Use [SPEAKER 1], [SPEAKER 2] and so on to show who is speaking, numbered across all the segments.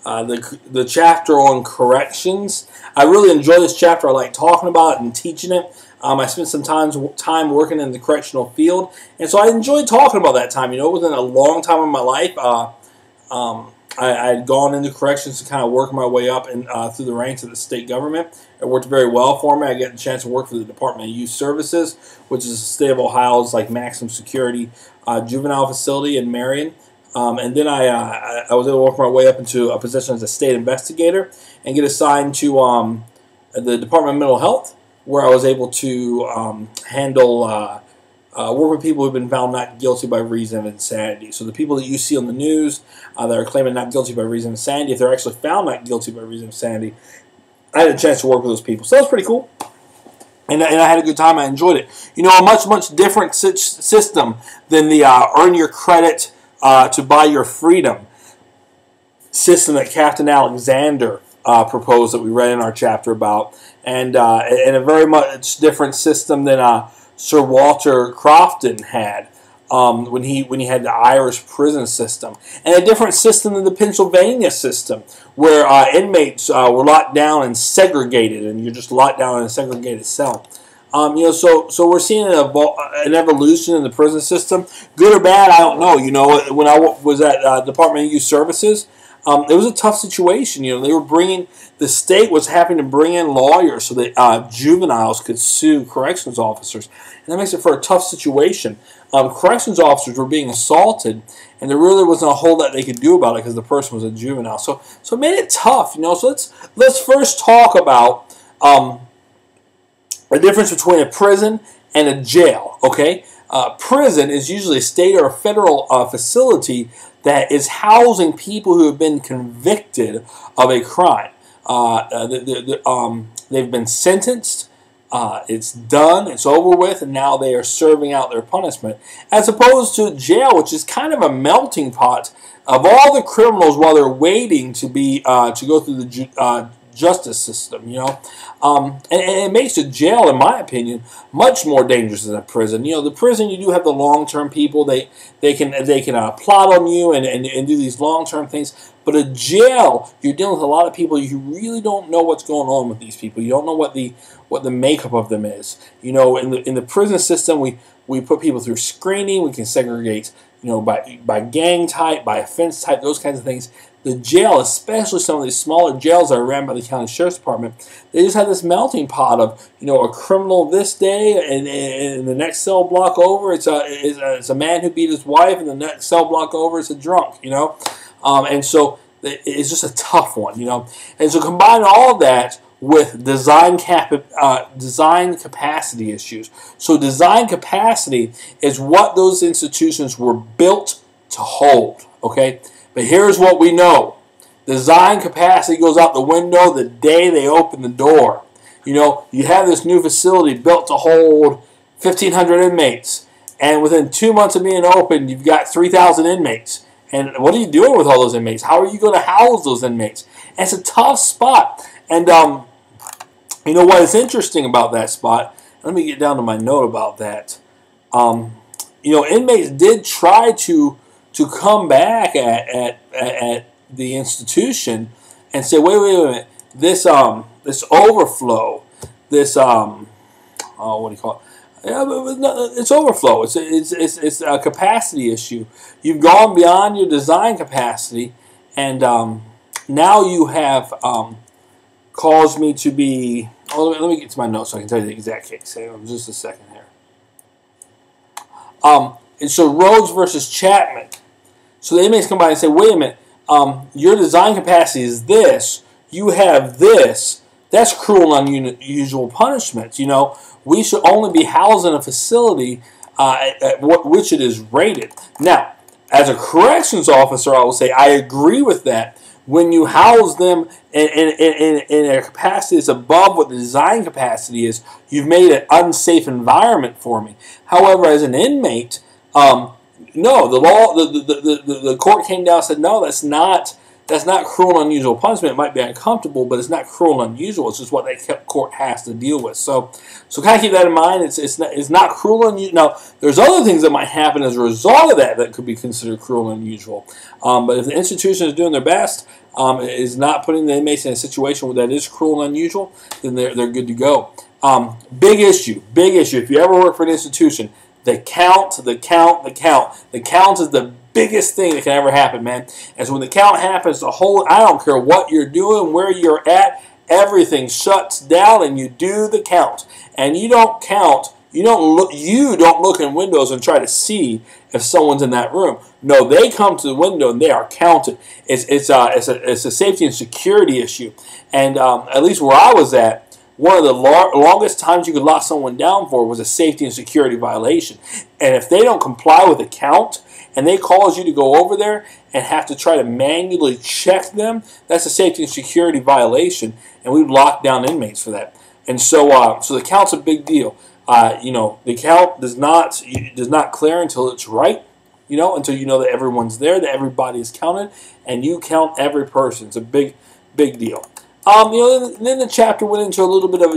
[SPEAKER 1] the chapter on corrections. I really enjoy this chapter. I like talking about it and teaching it. I spent some time working in the correctional field, and so I enjoyed talking about that time. You know, it wasn't a long time in my life. I had gone into corrections to kind of work my way up and through the ranks of the state government. It worked very well for me. I got the chance to work for the Department of Youth Services, which is the state of Ohio's like maximum security juvenile facility in Marion. And then I was able to work my way up into a position as a state investigator and get assigned to the Department of Mental Health, where I was able to handle work with people who have been found not guilty by reason of insanity. So the people that you see on the news that are claiming not guilty by reason of insanity, if they're actually found not guilty by reason of insanity, I had a chance to work with those people. So that was pretty cool. And I had a good time. I enjoyed it. You know, a much different system than the earn your credit to buy your freedom system that Captain Alexander proposed that we read in our chapter about, and a very much different system than Sir Walter Crofton had when he had the Irish prison system, and a different system than the Pennsylvania system, where inmates were locked down and segregated, and you're just locked down in a segregated cell. You know, so we're seeing an evolution in the prison system, good or bad, I don't know. You know, when I was at Department of Youth Services, it was a tough situation. You know, the state was having to bring in lawyers so that juveniles could sue corrections officers, and that makes it for a tough situation. Corrections officers were being assaulted, and there really wasn't a whole lot they could do about it because the person was a juvenile. So it made it tough. You know, so let's first talk about the difference between a prison and a jail. Okay, prison is usually a state or a federal facility that is housing people who have been convicted of a crime. They've been sentenced. It's done. It's over with, and now they are serving out their punishment. As opposed to jail, which is kind of a melting pot of all the criminals while they're waiting to go through the justice system, you know, and it makes the jail, in my opinion, much more dangerous than a prison. You know, the prison, you do have the long-term people; they can plot on you and do these long-term things. But a jail, you're dealing with a lot of people. You really don't know what's going on with these people. You don't know what the makeup of them is. You know, in the prison system, we put people through screening. We can segregate, you know, by gang type, by offense type, those kinds of things. The jail, especially some of these smaller jails that are ran by the county sheriff's department, they just have this melting pot of, you know, a criminal this day, and the next cell block over, it's a man who beat his wife, and the next cell block over, it's a drunk, you know, and so it's just a tough one, you know, and so combine all that with design capacity issues. So design capacity is what those institutions were built to hold, okay? But here's what we know. Design capacity goes out the window the day they open the door. You know, you have this new facility built to hold 1,500 inmates, and within 2 months of being opened, you've got 3,000 inmates. And what are you doing with all those inmates? How are you going to house those inmates? And it's a tough spot. And you know what is interesting about that spot? Let me get down to my note about that. You know, inmates did try to come back at the institution and say, wait a minute, this overflow, this what do you call it? It's overflow. It's a capacity issue. You've gone beyond your design capacity, and now you have caused me to be. Oh, let me get to my notes so I can tell you the exact case. Hang on just a second here. And so Rhodes versus Chapman. So the inmates come by and say, wait a minute, your design capacity is this. You have this. That's cruel and unusual punishment. You know, we should only be housed in a facility at which it is rated. Now, as a corrections officer, I will say I agree with that. When you house them in a capacity that's above what the design capacity is, you've made an unsafe environment for me. However, as an inmate, no, the court came down and said, no, that's not that's not cruel and unusual punishment. It might be uncomfortable, but it's not cruel and unusual. It's just what that court has to deal with. So kind of keep that in mind. It's not cruel and unusual. Now, there's other things that might happen as a result of that could be considered cruel and unusual. But if the institution is doing their best, is not putting the inmates in a situation where that is cruel and unusual, then they're good to go. Big issue. If you ever work for an institution, the count is the biggest thing that can ever happen, man. And so when the count happens, I don't care what you're doing, where you're at, everything shuts down and you do the count. And you don't count, you don't look in windows and try to see if someone's in that room. No, they come to the window and they are counted. It's a safety and security issue. And at least where I was at, one of the longest times you could lock someone down for was a safety and security violation. And if they don't comply with the count, and they cause you to go over there and have to try to manually check them, that's a safety and security violation, and we've locked down inmates for that. And so the count's a big deal. The count does not clear until it's right, until you know that everyone's there, that everybody is counted, and you count every person. It's a big deal. Then the chapter went into a little bit of,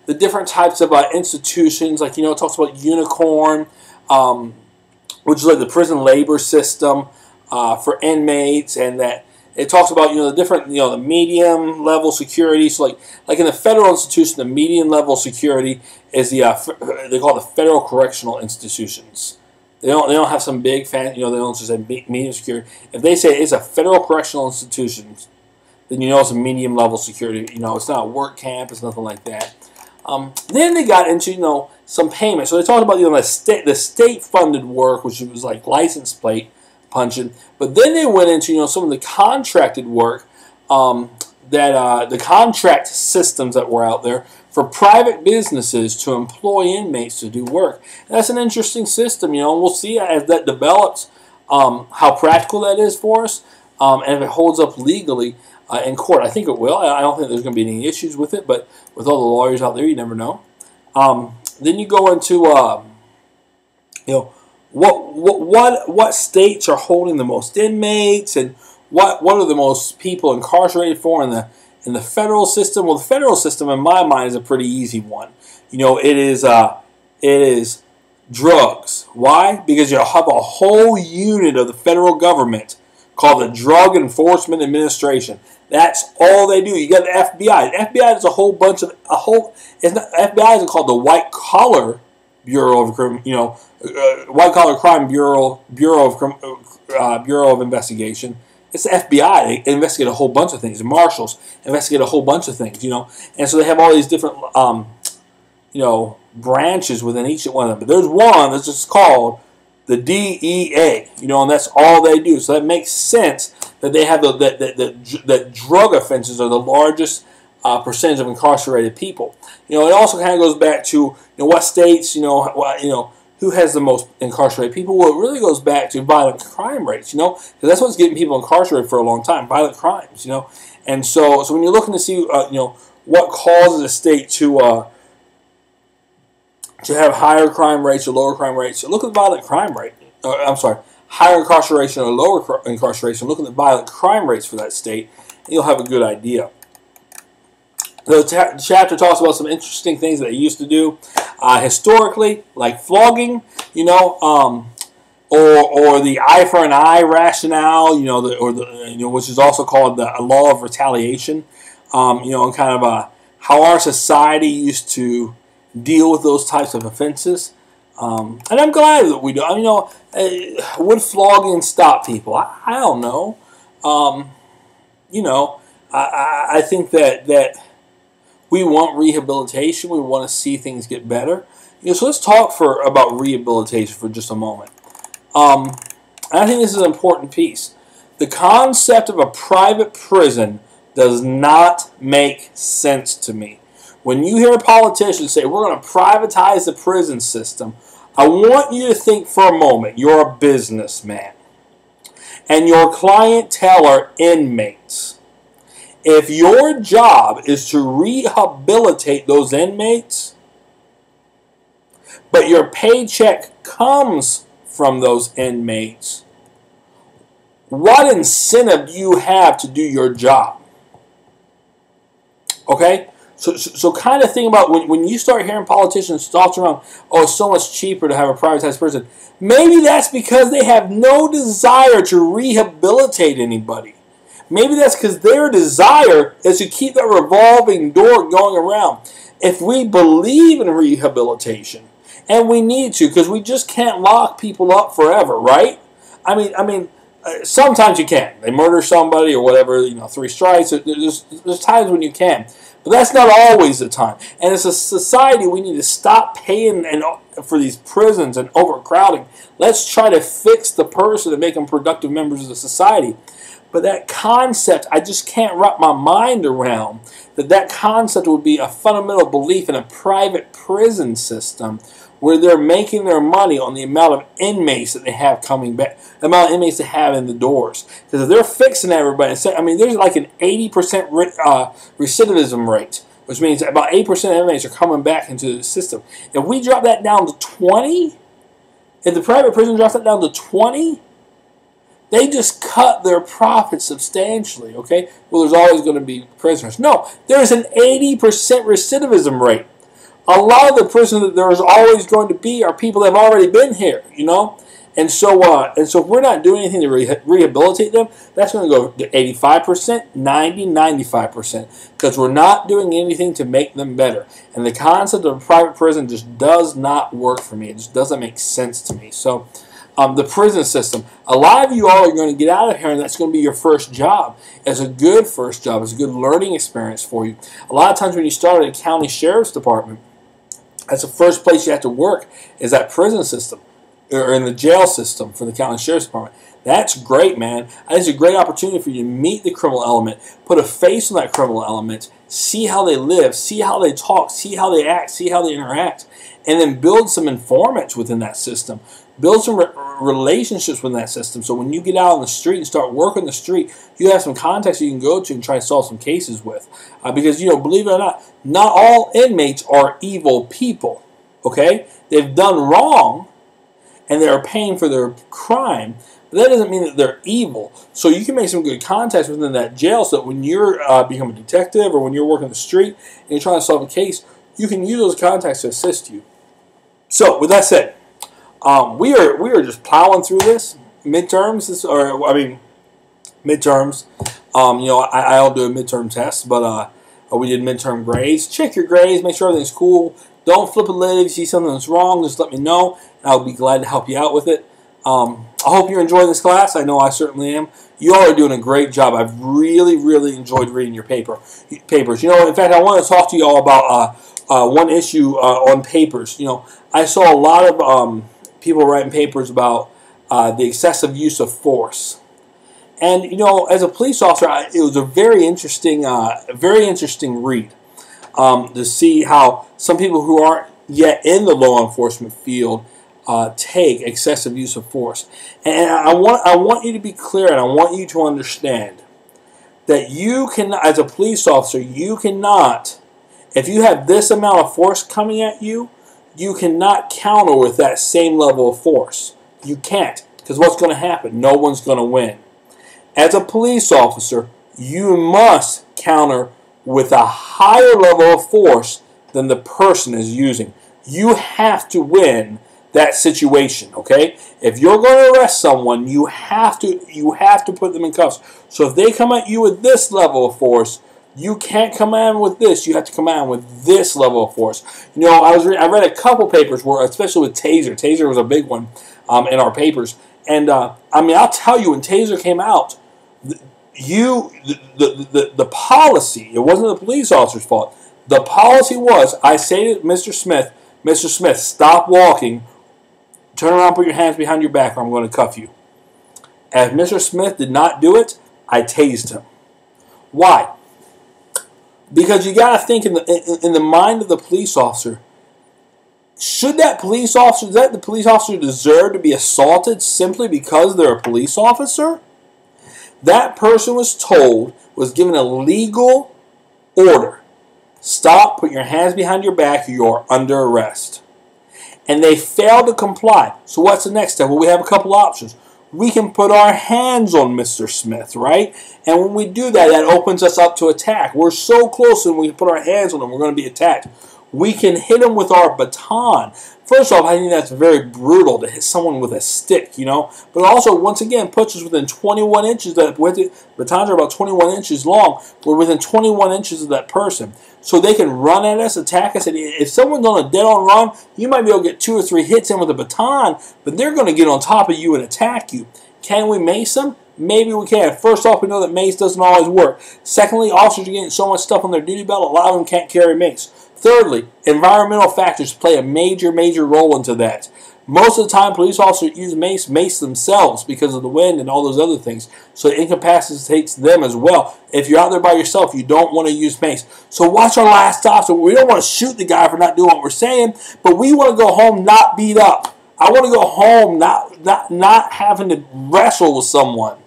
[SPEAKER 1] the different types of institutions, like, it talks about Unicorn, which is like the prison labor system for inmates, and that it talks about the different the medium level security. So like in the federal institution, the medium level security is they call it the federal correctional institutions. They don't have some big fan they don't just say medium security. If they say it's a federal correctional institution, then it's a medium level security. It's not a work camp, it's nothing like that. Then they got into some payments. So they talked about the state funded work, which was like license plate punching. But then they went into some of the contracted work, the contract systems that were out there for private businesses to employ inmates to do work. And that's an interesting system. And we'll see as that develops how practical that is for us, and if it holds up legally in court. I think it will. I don't think there's going to be any issues with it, but with all the lawyers out there, you never know. Then you go into what states are holding the most inmates, and what are the most people incarcerated for in the federal system. Well, the federal system, in my mind, is a pretty easy one. It is drugs. Why? Because you have a whole unit of the federal government called the Drug Enforcement Administration. That's all they do. You got the FBI. The FBI is FBI isn't called the White Collar Bureau of White Collar Crime Bureau of Investigation. It's the FBI. They investigate a whole bunch of things. The marshals investigate a whole bunch of things. And so they have all these different branches within each one of them. But there's one that's just called the DEA, and that's all they do. So that makes sense that they have that drug offenses are the largest percentage of incarcerated people. It also kind of goes back to what states, who has the most incarcerated people. Well, it really goes back to violent crime rates, because that's what's getting people incarcerated for a long time, violent crimes, And so when you're looking to see, what causes a state to have higher crime rates or lower crime rates, look at the violent crime rate. Higher incarceration or lower incarceration. Look at the violent crime rates for that state, and you'll have a good idea. The chapter talks about some interesting things that they used to do historically, like flogging, or the eye for an eye rationale, which is also called the law of retaliation, and kind of how our society used to deal with those types of offenses. And I'm glad that we do. Would flogging stop people? I don't know. I think that we want rehabilitation. We want to see things get better. So let's talk about rehabilitation for just a moment. And I think this is an important piece. The concept of a private prison does not make sense to me. When you hear politicians say, we're going to privatize the prison system, I want you to think for a moment, you're a businessman, and your clientele are inmates. If your job is to rehabilitate those inmates, but your paycheck comes from those inmates, what incentive do you have to do your job? Okay? So kind of think about when you start hearing politicians talk around, oh, it's so much cheaper to have a privatized prison. Maybe that's because they have no desire to rehabilitate anybody. Maybe that's because their desire is to keep that revolving door going around. If we believe in rehabilitation, and we need to, because we just can't lock people up forever, right? I mean, sometimes you can. They murder somebody or whatever, 3 strikes. There's times when you can. But that's not always the time. And as a society, we need to stop paying for these prisons and overcrowding. Let's try to fix the person and make them productive members of the society. But that concept, I just can't wrap my mind around that concept would be a fundamental belief in a private prison system where they're making their money on the amount of inmates that they have coming back, the amount of inmates they have in the doors. Because if they're fixing everybody, there's like an 80% recidivism rate, which means about 8% of inmates are coming back into the system. If we drop that down to 20, if the private prison drops that down to 20, they just cut their profits substantially, okay? Well, there's always going to be prisoners. No, there's an 80% recidivism rate. A lot of the prisoners that there's always going to be are people that have already been here, And so if we're not doing anything to rehabilitate them, that's going to go to 85%, 90, 95%, because we're not doing anything to make them better. And the concept of a private prison just does not work for me. It just doesn't make sense to me. So the prison system, a lot of you all are going to get out of here, and that's going to be your first job. It's a good first job. It's a good learning experience for you. A lot of times when you start at a county sheriff's department, that's the first place you have to work is that prison system or in the jail system for the county sheriff's department. That's great, man. It's a great opportunity for you to meet the criminal element, put a face on that criminal element, see how they live, see how they talk, see how they act, see how they interact, and then build some informants within that system. Build some relationships within that system. So when you get out on the street and start working the street, you have some contacts you can go to and try to solve some cases with. Because, believe it or not all inmates are evil people. Okay? They've done wrong, and they're paying for their crime. But that doesn't mean that they're evil. So you can make some good contacts within that jail so that when you're become a detective or when you're working the street and you're trying to solve a case, you can use those contacts to assist you. So with that said, we are just plowing through this midterms. Midterms. I'll do a midterm test, but we did midterm grades. Check your grades. Make sure everything's cool. Don't flip a lid. If you see something that's wrong, just let me know, and I'll be glad to help you out with it. I hope you're enjoying this class. I know I certainly am. You all are doing a great job. I've really, really enjoyed reading your papers. In fact, I want to talk to you all about one issue on papers. I saw a lot of people writing papers about the excessive use of force. And, as a police officer, it was a very interesting read to see how some people who aren't yet in the law enforcement field take excessive use of force. And I want you to be clear, and I want you to understand that you can, as a police officer, you cannot, if you have this amount of force coming at you, you cannot counter with that same level of force. You can't, because what's going to happen? No one's going to win. As a police officer, you must counter with a higher level of force than the person is using. You have to win that situation, okay? If you're going to arrest someone, you have to put them in cuffs. So if they come at you with this level of force, you can't come at them with this. You have to come at them with this level of force. I read a couple papers where, especially with Taser. Taser was a big one in our papers. And I'll tell you, when Taser came out, the policy, it wasn't the police officer's fault. The policy was, I say to Mr. Smith, stop walking, turn around, put your hands behind your back, or I'm going to cuff you. As Mr. Smith did not do it, I tased him. Why? Because you got to think in the mind of the police officer. Does that police officer deserve to be assaulted simply because they're a police officer? That person was given a legal order. Stop, put your hands behind your back, you are under arrest. And they failed to comply. So what's the next step? Well, we have a couple options. we can put our hands on Mr. Smith, right? And when we do that, that opens us up to attack. We're so close, and we put our hands on him, we're going to be attacked. We can hit him with our baton. First off, I think that's very brutal to hit someone with a stick, you know. But also, once again, puts us within 21 inches. Batons are about 21 inches long. We're within 21 inches of that person. So they can run at us, attack us. And if someone's on a dead-on run, you might be able to get 2 or 3 hits in with a baton, but they're going to get on top of you and attack you. Can we mace them? Maybe we can. First off, we know that mace doesn't always work. Secondly, officers are getting so much stuff on their duty belt, a lot of them can't carry mace. Thirdly, environmental factors play a major role into that. Most of the time, police officers use mace themselves because of the wind and all those other things. So it incapacitates them as well. If you're out there by yourself, you don't want to use mace. So watch our last stop. So we don't want to shoot the guy for not doing what we're saying, but we want to go home not beat up. I want to go home not having to wrestle with someone.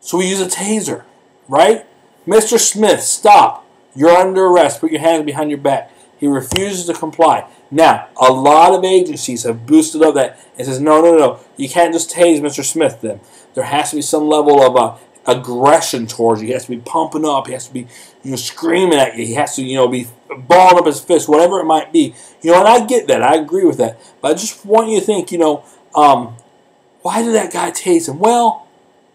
[SPEAKER 1] So we use a taser, right? Mr. Smith, stop. You're under arrest. Put your hands behind your back. He refuses to comply. Now, a lot of agencies have boosted up that and says, no. You can't just tase Mr. Smith then. There has to be some level of aggression towards you. He has to be pumping up. He has to be screaming at you. He has to be balling up his fist, whatever it might be. And I get that. I agree with that. But I just want you to think, why did that guy tase him? Well,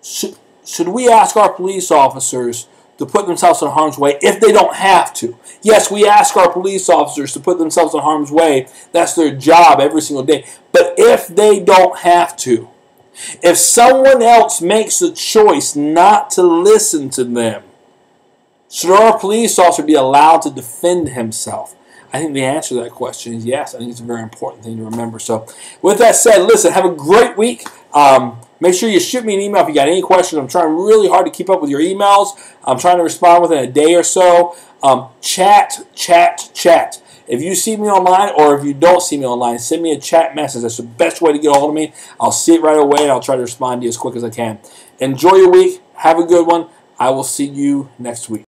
[SPEAKER 1] should we ask our police officers to put themselves in harm's way if they don't have to? Yes, we ask our police officers to put themselves in harm's way. That's their job every single day. But if they don't have to, if someone else makes the choice not to listen to them, should our police officer be allowed to defend himself? I think the answer to that question is yes. I think it's a very important thing to remember. So with that said, listen, have a great week. Make sure you shoot me an email if you got any questions. I'm trying really hard to keep up with your emails. I'm trying to respond within a day or so. Chat. If you see me online or if you don't see me online, send me a chat message. That's the best way to get a hold of me. I'll see it right away, and I'll try to respond to you as quick as I can. Enjoy your week. Have a good one. I will see you next week.